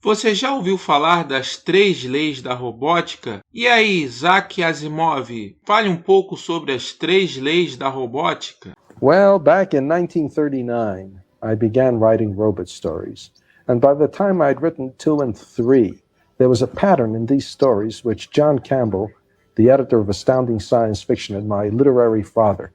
Você já ouviu falar das três leis da robótica? E aí, Isaac Asimov, fale um pouco sobre as três leis da robótica. Well, back in 1939, I began writing robot stories. And by the time I'd written 2 and 3, there was a pattern in these stories which John Campbell, the editor of Astounding Science Fiction and my literary father,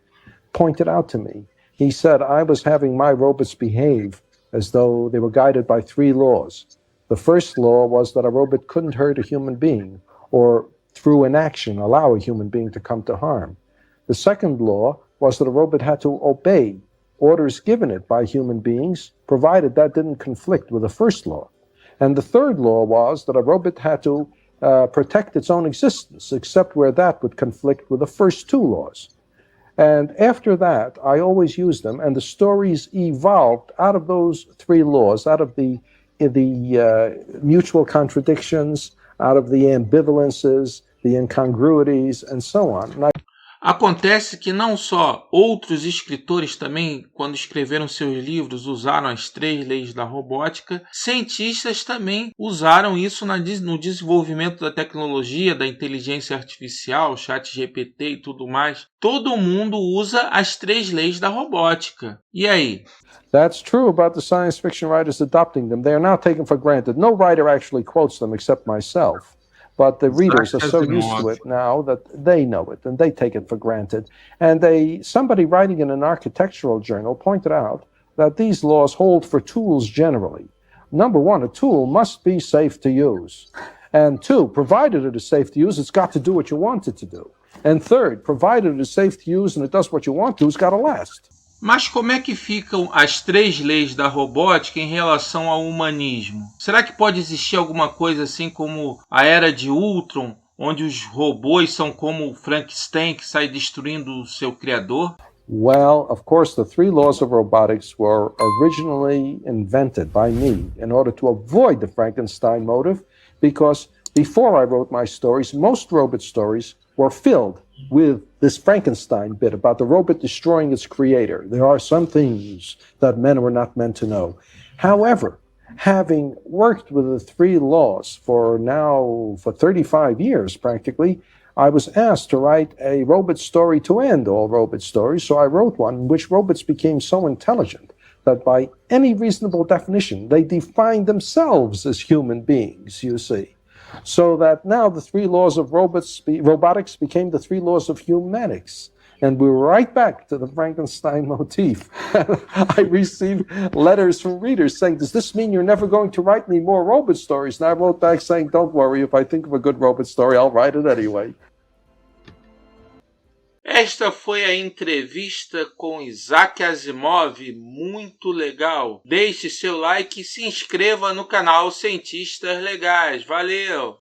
pointed out to me. He said I was having my robots behave as though they were guided by 3 laws. The first law was that a robot couldn't hurt a human being or through inaction allow a human being to come to harm. The second law was that a robot had to obey orders given it by human beings, provided that didn't conflict with the first law. And the third law was that a robot had to protect its own existence, except where that would conflict with the first 2 laws. And after that, I always used them, and the stories evolved out of those 3 laws, out of the mutual contradictions, out of the ambivalences, the incongruities, and so on. And Acontece que não só outros escritores também, quando escreveram seus livros, usaram as três leis da robótica, cientistas também usaram isso no desenvolvimento da tecnologia, da inteligência artificial, ChatGPT e tudo mais. Todo mundo usa as três leis da robótica. E aí? That's true about the science fiction writers adopting them. They are now taken for granted. No writer actually quotes them except myself. But the readers are so used to it now that they know it and they take it for granted. And somebody writing in an architectural journal pointed out that these laws hold for tools generally. Number 1, a tool must be safe to use. And 2, provided it is safe to use, it's got to do what you want it to do. And 3rd, provided it is safe to use and it does what you want to, it's got to last. Mas como é que ficam as três leis da robótica em relação ao humanismo? Será que pode existir alguma coisa assim como a Era de Ultron, onde os robôs são como Frankenstein que sai destruindo o seu criador? Well, of course, the 3 laws of robotics were originally invented by me in order to avoid the Frankenstein motive, because before I wrote my stories, most robot stories were filled with this Frankenstein bit about the robot destroying its creator. There are some things that men were not meant to know. However, having worked with the 3 laws for 35 years practically, I was asked to write a robot story to end all robot stories, so I wrote one in which robots became so intelligent that by any reasonable definition, they defined themselves as human beings, you see. So that now the 3 laws of robotics became the 3 laws of humanics. And we're right back to the Frankenstein motif. I received letters from readers saying, does this mean you're never going to write any more robot stories? And I wrote back saying, don't worry, if I think of a good robot story, I'll write it anyway. Esta foi a entrevista com Isaac Asimov, muito legal. Deixe seu like e se inscreva no canal Cientistas Legais. Valeu!